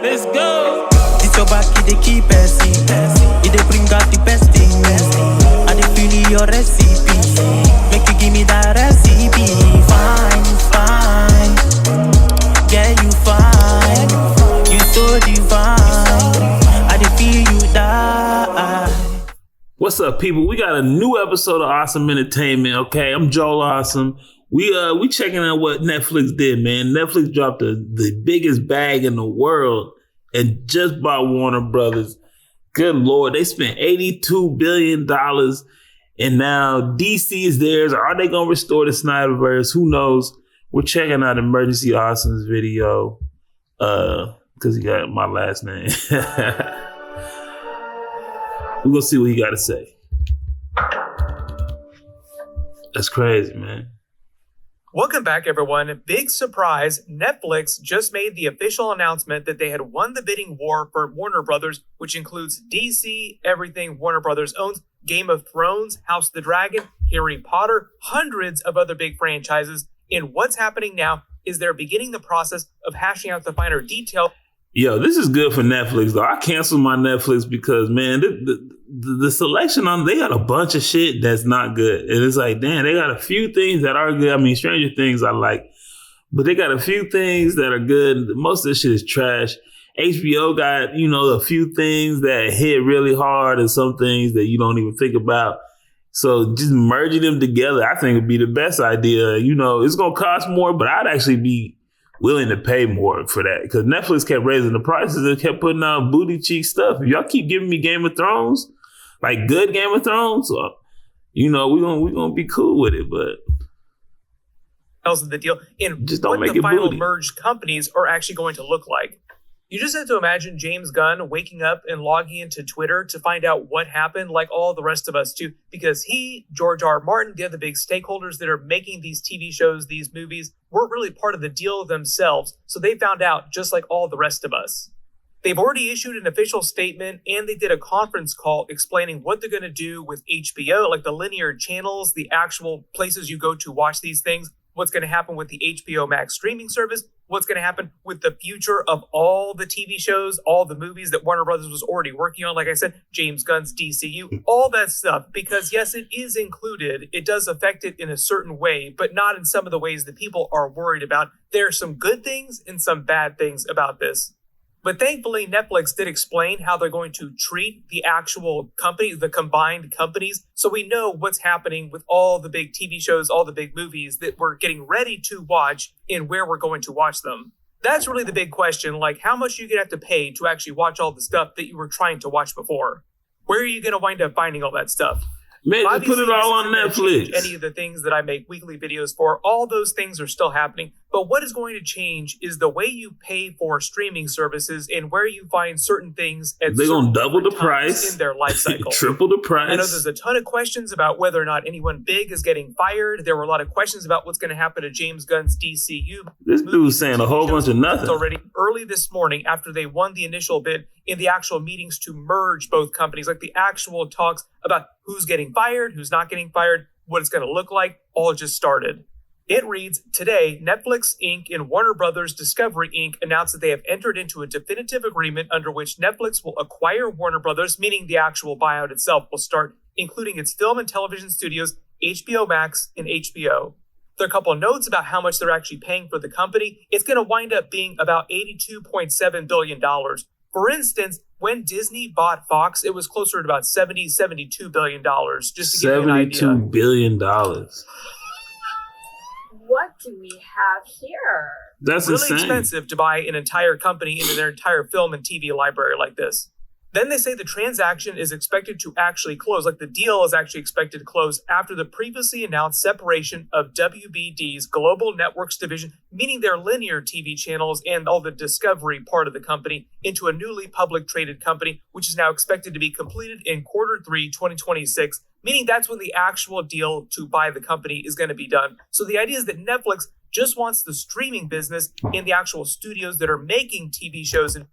Let's go. It's your back, it dey keep passing. It dey bring out the best thing. I dey feel your recipe. Make you give me that recipe. Fine, fine. Yeah, you fine. You so divine. I dey feel you die. What's up, people? We got a new episode of Awesome Entertainment. Okay, I'm Joel Awesome. We checking out what Netflix did, man. Netflix dropped the biggest bag in the world and just bought Warner Brothers. Good Lord, they spent $82 billion and now DC is theirs. Are they going to restore the Snyderverse? Who knows? We're checking out Emergency Awesome's video because he got my last name. We're going to see what he got to say. That's crazy, man. Welcome back, everyone. Big surprise. Netflix just made the official announcement that they had won the bidding war for Warner Brothers, which includes DC, everything Warner Brothers owns, Game of Thrones, House of the Dragon, Harry Potter, hundreds of other big franchises. And what's happening now is they're beginning the process of hashing out the finer detail. Yo, this is good for Netflix, though. I canceled my Netflix because, man, the selection on, they got a bunch of shit that's not good. And it's like, damn, they got a few things that are good. I mean, Stranger Things I like, but they got a few things that are good. Most of this shit is trash. HBO got, a few things that hit really hard and some things that you don't even think about. So just merging them together, I think would be the best idea. It's going to cost more, but I'd actually be willing to pay more for that because Netflix kept raising the prices and kept putting out booty cheek stuff. If y'all keep giving me Game of Thrones, like good Game of Thrones, we're gonna be cool with it. But else of the deal in just don't what make the it final booty. merged companies are actually going to look like. You just have to imagine James Gunn waking up and logging into Twitter to find out what happened, like all the rest of us too, because he, George R. R. Martin, the other big stakeholders that are making these TV shows, these movies, weren't really part of the deal themselves. So they found out just like all the rest of us. They've already issued an official statement and they did a conference call explaining what they're going to do with HBO, like the linear channels, the actual places you go to watch these things, what's going to happen with the HBO Max streaming service, what's going to happen with the future of all the TV shows, all the movies that Warner Brothers was already working on. Like I said, James Gunn's DCU, all that stuff. Because yes, it is included. It does affect it in a certain way, but not in some of the ways that people are worried about. There are some good things and some bad things about this. But thankfully, Netflix did explain how they're going to treat the actual company, the combined companies, so we know what's happening with all the big TV shows, all the big movies that we're getting ready to watch and where we're going to watch them. That's really the big question, like how much you're going to have to pay to actually watch all the stuff that you were trying to watch before. Where are you going to wind up finding all that stuff? Man, just put it all on Netflix. Any of the things that I make weekly videos for, all those things are still happening. But what is going to change is the way you pay for streaming services and where you find certain things at they're going to double the price in their life cycle. Triple the price. I know there's a ton of questions about whether or not anyone big is getting fired. There were a lot of questions about what's going to happen to James Gunn's DCU. This dude's saying a whole bunch of nothing. Already early this morning, after they won the initial bid in the actual meetings to merge both companies, like the actual talks about who's getting fired, who's not getting fired, what it's going to look like, all just started. It reads, today, Netflix Inc. and Warner Brothers Discovery Inc. announced that they have entered into a definitive agreement under which Netflix will acquire Warner Brothers, meaning the actual buyout itself will start, including its film and television studios, HBO Max, and HBO. There are a couple of notes about how much they're actually paying for the company. It's going to wind up being about $82.7 billion. For instance, when Disney bought Fox, it was closer to about $72 billion, just to give you an idea. $72 billion. What do we have here? That's really insane. Expensive to buy an entire company into their entire film and TV library like this. Then they say the transaction is expected to actually close, like the deal is actually expected to close after the previously announced separation of WBD's Global Networks division, meaning their linear TV channels and all the Discovery part of the company, into a newly public traded company, which is now expected to be completed in Q3 2026, meaning that's when the actual deal to buy the company is going to be done. So the idea is that Netflix just wants the streaming business in the actual studios that are making TV shows and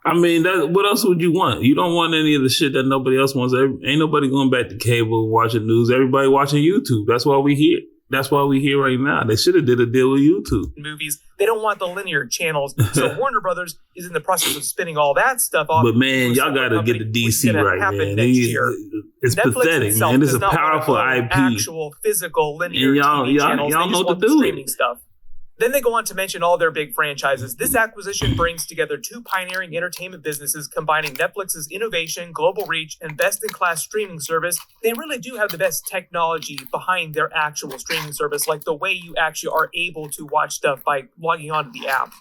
I mean, what else would you want? You don't want any of the shit that nobody else wants. Ain't nobody going back to cable watching news. Everybody watching YouTube. That's why we here. That's why we here right now. They should have did a deal with YouTube. Movies. They don't want the linear channels. So Warner Brothers is in the process of spinning all that stuff off. But man, y'all got to get the DC right, man. It's Netflix pathetic, man. This is a powerful IP. Actual physical linear and TV channels. Y'all they know just what to want do. Streaming stuff. Then they go on to mention all their big franchises. This acquisition brings together two pioneering entertainment businesses, combining Netflix's innovation, global reach, and best-in-class streaming service. They really do have the best technology behind their actual streaming service, like the way you actually are able to watch stuff by logging onto the app.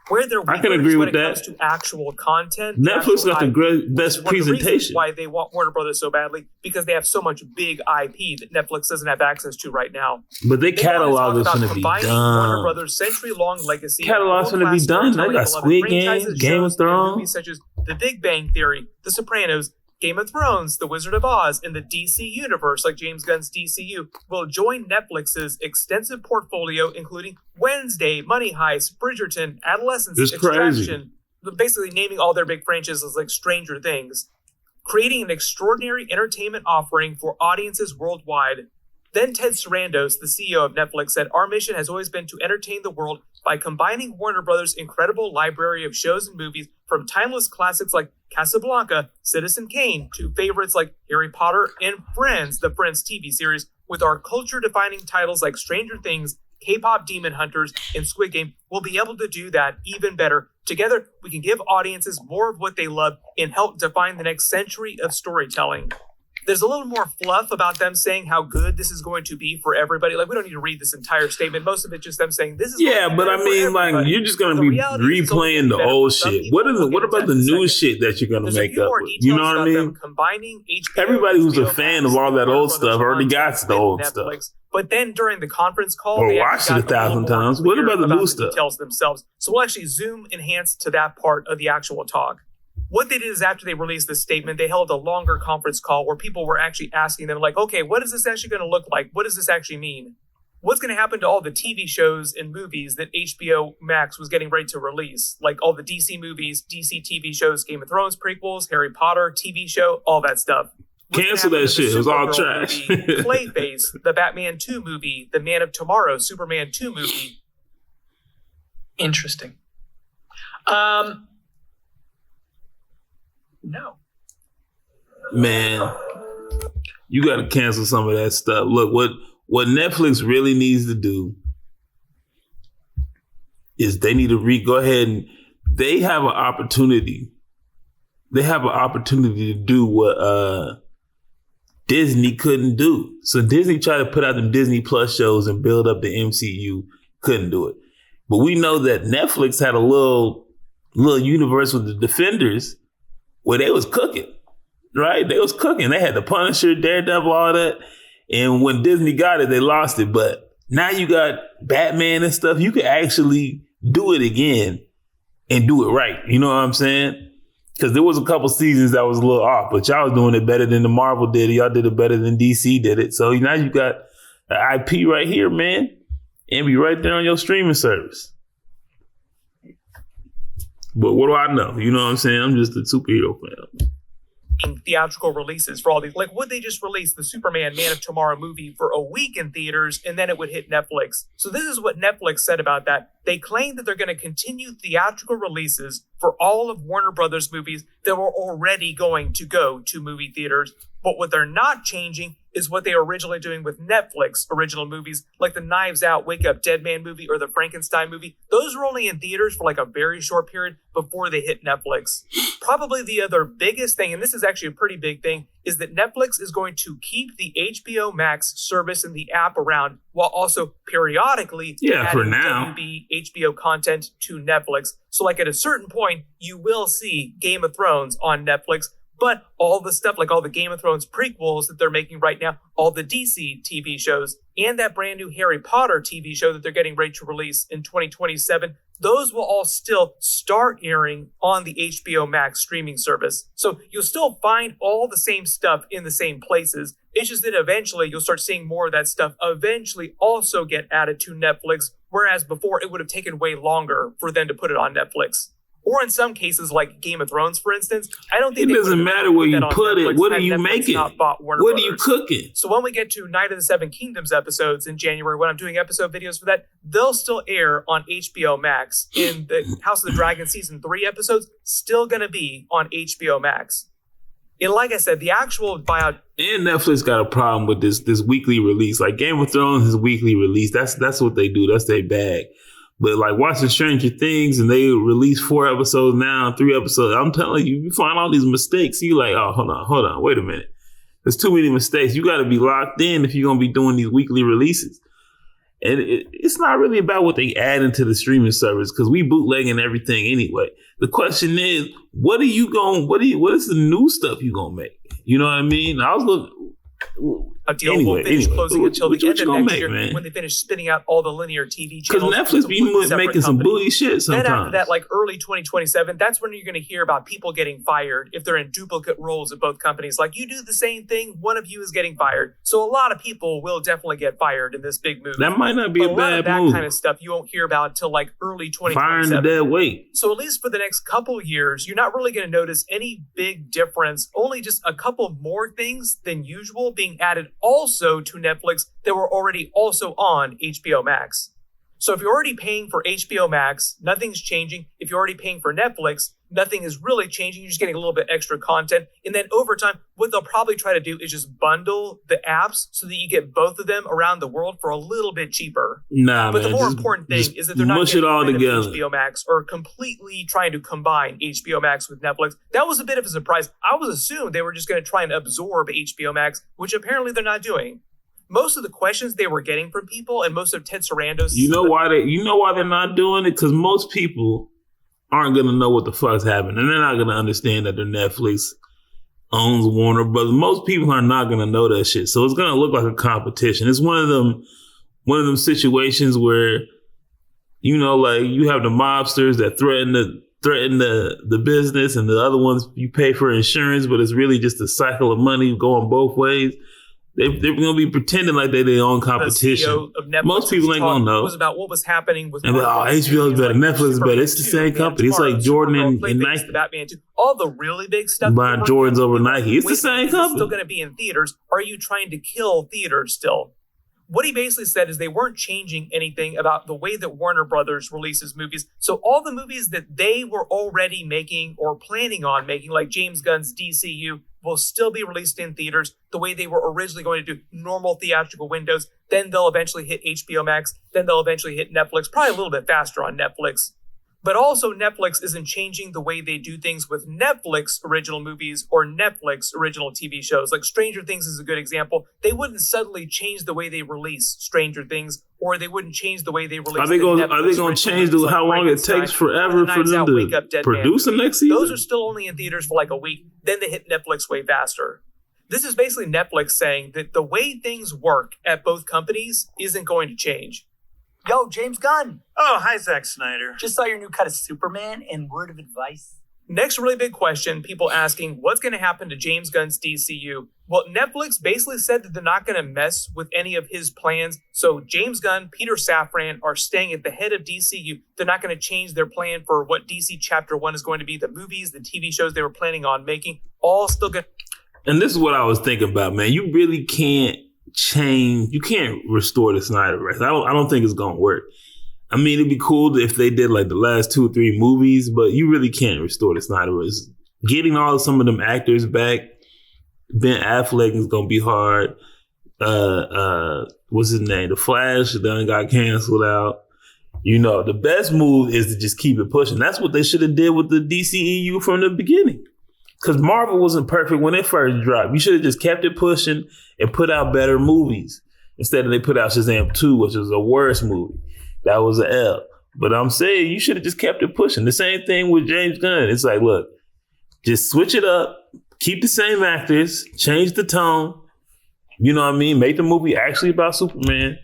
Where they're I can agree with that. When it comes to actual content, Netflix got the best presentation. Why they want Warner Brothers so badly, because they have so much big IP that Netflix doesn't have access to right now. But their catalog is going to be done. Warner Brothers' century-long legacy. Catalog's going to be done. They got Squid Game, Game of Thrones, movies such as The Big Bang Theory, The Sopranos, Game of Thrones, The Wizard of Oz, and the DC universe, like James Gunn's DCU, will join Netflix's extensive portfolio, including Wednesday, Money Heist, Bridgerton, Adolescence, Extraction, basically naming all their big franchises like Stranger Things, creating an extraordinary entertainment offering for audiences worldwide. Then Ted Sarandos, the CEO of Netflix, said, "Our mission has always been to entertain the world by combining Warner Brothers' incredible library of shows and movies, from timeless classics like Casablanca, Citizen Kane, to favorites like Harry Potter and Friends, the Friends TV series, with our culture-defining titles like Stranger Things, K-pop Demon Hunters, and Squid Game. We'll be able to do that even better. Together, we can give audiences more of what they love and help define the next century of storytelling." There's a little more fluff about them saying how good this is going to be for everybody. Like, we don't need to read this entire statement. Most of it just them saying this is. Yeah, but I mean, like, you're just going to be replaying the old shit. What about the new shit that you're going to make up with? You know what I mean? Combining HBO, everybody who's a fan of all that old stuff already got the old Netflix. stuff. But then during the conference call, or watched it 1,000 times. What about the new stuff? Details themselves. So we'll actually zoom enhance to that part of the actual talk. What they did is, after they released this statement, they held a longer conference call where people were actually asking them, like, okay, what is this actually going to look like? What does this actually mean? What's going to happen to all the TV shows and movies that HBO Max was getting ready to release? Like all the DC movies, DC TV shows, Game of Thrones prequels, Harry Potter TV show, all that stuff. Cancel that shit. It was all trash. Movie, Clayface, the Batman 2 movie, the Man of Tomorrow, Superman 2 movie. Interesting. No. Man, you got to cancel some of that stuff. Look, what Netflix really needs to do is they need to go ahead and they have an opportunity. They have an opportunity to do what Disney couldn't do. So Disney tried to put out them Disney Plus shows and build up the MCU, couldn't do it. But we know that Netflix had a little universe with the Defenders where they was cooking, right? They was cooking. They had the Punisher, Daredevil, all that. And when Disney got it, they lost it. But now you got Batman and stuff. You can actually do it again and do it right. You know what I'm saying? Because there was a couple seasons that was a little off, but y'all was doing it better than the Marvel did it. Y'all did it better than DC did it. So now you got an IP right here, man, and be right there on your streaming service. But what do I know? You know what I'm saying? I'm just a superhero fan. Theatrical releases for all these. Like, would they just release the Superman Man of Tomorrow movie for a week in theaters and then it would hit Netflix? So this is what Netflix said about that. They claim that they're going to continue theatrical releases for all of Warner Brothers movies that were already going to go to movie theaters. But what they're not changing is what they were originally doing with Netflix original movies, like the Knives Out, Wake Up Dead Man movie or the Frankenstein movie. Those were only in theaters for like a very short period before they hit Netflix. Probably the other biggest thing, and this is actually a pretty big thing, is that Netflix is going to keep the HBO Max service and the app around while also periodically adding WB HBO content to Netflix. So like at a certain point, you will see Game of Thrones on Netflix, but all the stuff, like all the Game of Thrones prequels that they're making right now, all the DC TV shows, and that brand new Harry Potter TV show that they're getting ready to release in 2027, those will all still start airing on the HBO Max streaming service. So you'll still find all the same stuff in the same places. It's just that eventually you'll start seeing more of that stuff eventually also get added to Netflix, whereas before it would have taken way longer for them to put it on Netflix. Or in some cases, like Game of Thrones, for instance, I don't think it doesn't matter where you put it. What are you making? What are you cooking? So when we get to Night of the Seven Kingdoms episodes in January, when I'm doing episode videos for that, they'll still air on HBO Max. In the House of the Dragon season 3 episodes, still going to be on HBO Max. And like I said, the actual buyout. And Netflix got a problem with this weekly release. Like Game of Thrones is weekly release. That's what they do. That's their bag. But like watching Stranger Things and they release 4 episodes now, 3 episodes. I'm telling you, you find all these mistakes. You like, oh, hold on, wait a minute. There's too many mistakes. You got to be locked in if you're going to be doing these weekly releases. And it's not really about what they add into the streaming service because we bootlegging everything anyway. The question is, what is the new stuff you gonna make? You know what I mean? I was looking. A deal will finish closing until the end of next year man? When they finish spinning out all the linear TV channels. Because Netflix be making some booty shit sometimes. Then after that, like early 2027, that's when you're going to hear about people getting fired if they're in duplicate roles at both companies. Like you do the same thing, one of you is getting fired. So a lot of people will definitely get fired in this big move. That might not be a bad move. move. That kind of stuff you won't hear about until like early 2027. Firing the dead weight. So at least for the next couple years, you're not really going to notice any big difference. Only just a couple more things than usual being added also to Netflix that were already also on HBO Max. So if you're already paying for HBO Max, nothing's changing. If you're already paying for Netflix, nothing is really changing. You're just getting a little bit extra content. And then over time, what they'll probably try to do is just bundle the apps so that you get both of them around the world for a little bit cheaper. But the more important thing is that they're not getting rid of HBO Max or completely trying to combine HBO Max with Netflix. That was a bit of a surprise. I was assumed they were just going to try and absorb HBO Max, which apparently they're not doing. Most of the questions they were getting from people and most of Ted Sarandos. You know why they're not doing it? Because most people aren't going to know what the fuck's happening. And they're not going to understand that their Netflix owns Warner Brothers. Most people are not going to know that shit. So it's going to look like a competition. It's one of them situations where, you know, like you have the mobsters that threaten the business and the other ones you pay for insurance, but it's really just a cycle of money going both ways. They're going to be pretending like they're their own competition. The CEO of Netflix most people ain't going to know. It was about what was happening with. And HBO is better, Netflix is better. It's the same company. It's like Jordan and Nike. Batman 2. All the really big stuff. Buying Jordans over Nike. It's the same company. It's still going to be in theaters. Are you trying to kill theaters still? What he basically said is they weren't changing anything about the way that Warner Brothers releases movies. So all the movies that they were already making or planning on making, like James Gunn's DCU, will still be released in theaters the way they were originally going to do, normal theatrical windows. Then they'll eventually hit HBO Max. Then they'll eventually hit Netflix, probably a little bit faster on Netflix. But also Netflix isn't changing the way they do things with Netflix original movies or Netflix original TV shows. Like Stranger Things is a good example. They wouldn't suddenly change the way they release Stranger Things, or they wouldn't change the way they release. Are they going to change how long it takes forever for them to produce the next season? Those are still only in theaters for like a week. Then they hit Netflix way faster. This is basically Netflix saying that the way things work at both companies isn't going to change. Yo, James Gunn. Oh, hi, Zack Snyder. Just saw your new cut of Superman, and word of advice. Next really big question, people asking, what's going to happen to James Gunn's DCU? Well, Netflix basically said that they're not going to mess with any of his plans. So James Gunn, Peter Safran are staying at the head of DCU. They're not going to change their plan for what DC Chapter 1 is going to be, the movies, the TV shows they were planning on making, all still good. And this is what I was thinking about, man. You really can't you can't restore the Snyderverse. I don't think it's gonna work. I mean, it'd be cool if they did like the last 2 or 3 movies, but you really can't restore the Snyderverse. Getting some of them actors back, Ben Affleck is gonna be hard. What's his name? The Flash then got canceled out. You know, the best move is to just keep it pushing. That's what they should have did with the DCEU from the beginning. Because Marvel wasn't perfect when it first dropped. You should have just kept it pushing and put out better movies. Instead of they put out Shazam 2, which was a worse movie. That was an L. But I'm saying you should have just kept it pushing. The same thing with James Gunn. It's like, look, just switch it up. Keep the same actors. Change the tone. You know what I mean? Make the movie actually about Superman.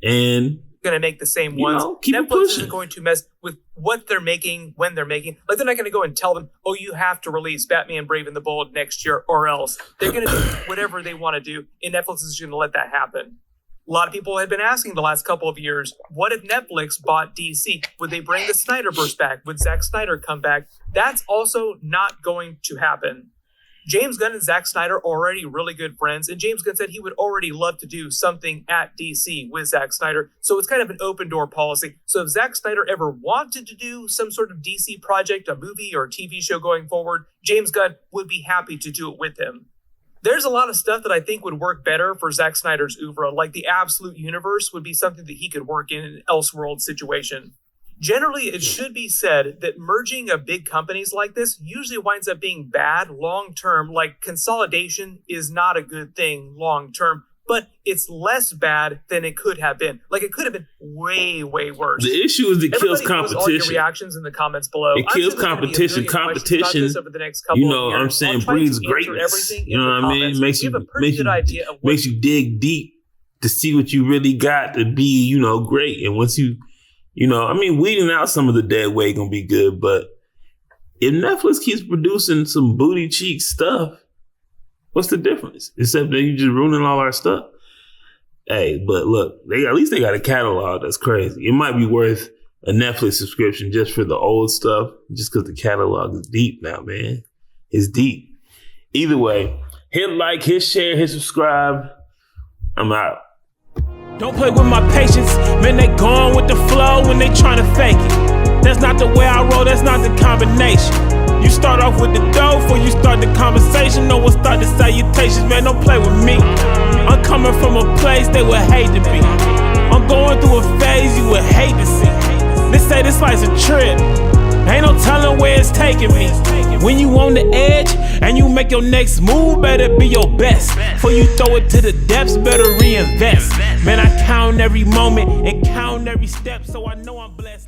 And going to make the same ones. Netflix isn't going to mess with what they're making, when they're making. Like, they're not going to go and tell them, oh, you have to release Batman Brave and the Bold next year or else. They're going to do whatever they want to do, and Netflix is going to let that happen. A lot of people have been asking the last couple of years, what if Netflix bought DC? Would they bring the Snyderverse back? Would Zack Snyder come back? That's also not going to happen. James Gunn and Zack Snyder are already really good friends, and James Gunn said he would already love to do something at DC with Zack Snyder, so it's kind of an open door policy. So if Zack Snyder ever wanted to do some sort of DC project, a movie or a TV show going forward, James Gunn would be happy to do it with him. There's a lot of stuff that I think would work better for Zack Snyder's oeuvre, like the Absolute Universe would be something that he could work in an Elseworld situation. Generally, it should be said that merging of big companies like this usually winds up being bad long-term. Like, consolidation is not a good thing long-term, but it's less bad than it could have been. Like, it could have been way, way worse. The issue is it kills competition. All your reactions in the comments below. It kills competition. Competition, over the next couple you know what of I'm years. saying, breeds greatness. You know what I mean? Makes you dig deep to see what you really got to be, you know, great. And once you know, I mean, weeding out some of the dead weight gonna be good, but if Netflix keeps producing some booty cheek stuff, what's the difference? Except that you just ruining all our stuff. Hey, but look, at least they got a catalog that's crazy. It might be worth a Netflix subscription just for the old stuff, just because the catalog is deep now, man. It's deep. Either way, hit like, hit share, hit subscribe. I'm out. Don't play with my patience, man, they gone with the flow when they tryna fake it. That's not the way I roll, that's not the combination. You start off with the dough before you start the conversation. No one start the salutations, man, don't play with me. I'm coming from a place they would hate to be. I'm going through a phase you would hate to see. They say this life's a trip, ain't no telling where it's taking me. When you on the edge and you make your next move, better be your best. Before you throw it to the depths, better reinvest. Man, I count every moment and count every step, so I know I'm blessed.